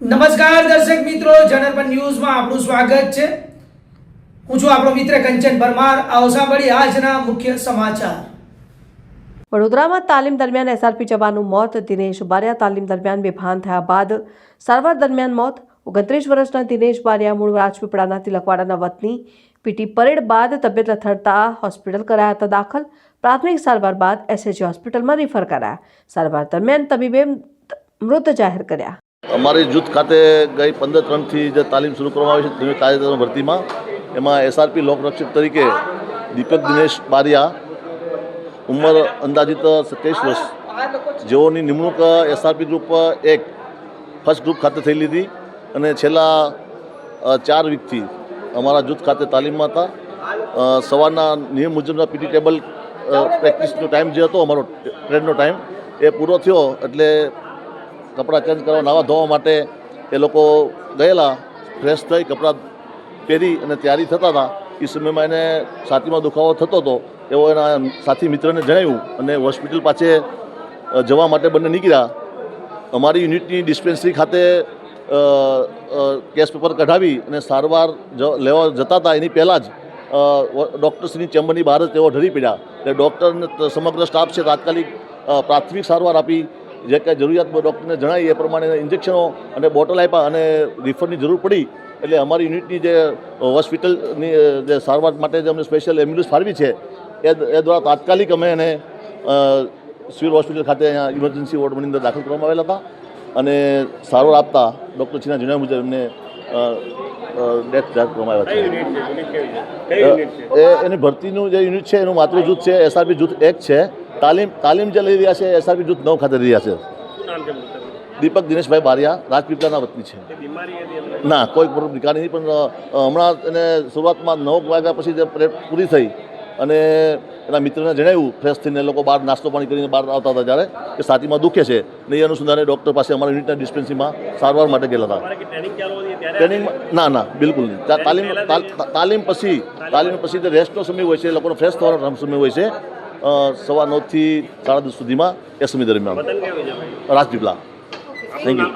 નમસ્કાર દર્શક મિત્રો, જનરપન ન્યૂઝમાં આપનું સ્વાગત છે। હું છું આપણો મિત્ર કંચન પરમાર। આવો સાંભળીએ આજના મુખ્ય સમાચાર। વડોદરામાં તાલીમ દરમિયાન એસઆરપી જવાનનું મોત। દિનેશ બારિયા તાલીમ દરમિયાન બેભાન થયા બાદ સારવાર દરમિયાન મોત। 29 વર્ષના દિનેશ બારિયા મૂળ રાજપીપળાના તિલકવાડાના વતની પીટી પરેડ બાદ તબિયત લથડતા હોસ્પિટલ કરાયા હતા દાખલ। પ્રાથમિક સારવાર બાદ એસએજી હોસ્પિટલમાં રિફર કરાયા। સારવાર દરમિયાન તબીબે મૃત જાહેર કર્યા। અમારી જૂથ ખાતે ગઈ 15/3થી જે તાલીમ શરૂ કરવામાં આવી છે તાજેતરમાં ભરતીમાં એમાં એસઆરપી લોકરક્ષક તરીકે દીપક દિનેશ બારિયા ઉંમર અંદાજિત 27 વર્ષ જેઓની નિમણૂક એસઆરપી ગ્રુપ 1 ફર્સ્ટ ગ્રુપ ખાતે થયેલી હતી અને છેલ્લા 4 વીકથી અમારા જૂથ ખાતે તાલીમમાં હતા। સવારના નિયમ મુજબના પીટી ટેબલ પ્રેક્ટિસનો ટાઈમ જે હતો અમારો ટ્રેનનો ટાઈમ એ પૂરો થયો એટલે કપડાં ચેન્જ કરવા નાવા ધોવા માટે એ લોકો ગયેલા। ફ્રેશ થઈ કપડાં પહેરી અને તૈયારી થતા હતા એ સમયમાં એને છાતીમાં દુખાવો થતો હતો એવો એના સાથી મિત્રને જણાવ્યું અને હોસ્પિટલ પાસે જવા માટે બંને નીકળ્યા। અમારી યુનિટની ડિસ્પેન્સરી ખાતે કેસ પેપર કઢાવી અને સારવાર લેવા જતા હતા એની પહેલાં જ ડૉક્ટર્સની ચેમ્બરની બહાર જ તેઓ ઢળી પડ્યા। એટલે ડૉક્ટરને સમગ્ર સ્ટાફ છે તાત્કાલિક પ્રાથમિક સારવાર આપી જે કાંઈ જરૂરિયાત ડૉક્ટરને જણાવી એ પ્રમાણે ઇન્જેક્શનો અને બોટલ આપ્યા અને રિફરની જરૂર પડી એટલે અમારી યુનિટની જે હોસ્પિટલની જે સારવાર માટે જે અમને સ્પેશિયલ એમ્બ્યુલન્સ ફાળવી છે એ દ્વારા તાત્કાલિક અમે એને સિવિલ હોસ્પિટલ ખાતે અહીંયા ઇમરજન્સી વોર્ડની અંદર દાખલ કરવામાં આવેલા હતા અને સારવાર આપતા ડૉક્ટર શ્રીના જણાવ્યા મુજબ એમને ડેથ જાહેર કરવામાં આવ્યા છે। એની ભરતીનું જે યુનિટ છે એનું માતૃ જૂથ છે એસઆરપી જૂથ 1 છે। તાલીમ જે લઈ રહ્યા છે એસઆરપી જૂથ 9 ખાતે રહ્યા છે। દીપક દિનેશભાઈ બારિયા રાજપીપળાના વતની છે। ના કોઈ નિકાલ નહીં પણ હમણાં એને શરૂઆતમાં 9 વાગ્યા પછી જે પરેડ પૂરી થઈ અને એના મિત્રને જણાવ્યું ફ્રેશ થઈને લોકો બહાર નાસ્તો પાણી કરીને બહાર આવતા હતા જ્યારે કે છાતીમાં દુખે છે ને એ અનુસંધાને ડૉક્ટર પાસે અમારા યુનિટના ડિસ્પેન્સરીમાં સારવાર માટે ગયેલા હતા। ટ્રેનિંગમાં ના બિલકુલ નહીં। તાલીમ પછી જે રેસ્ટનો સમય હોય છે લોકોનો ફ્રેશ થવાનો સમય હોય છે સવા 9 થી 10:30 સુધીમાં એ સમય દરમિયાન રાજપીપળા। Thank you.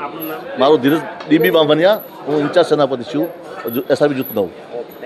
મારું ધીરજ ડીબી બાંભણિયા, હું ઇન્ચાર્જ સેનાપતિ છું એસઆરપી જૂથ 9।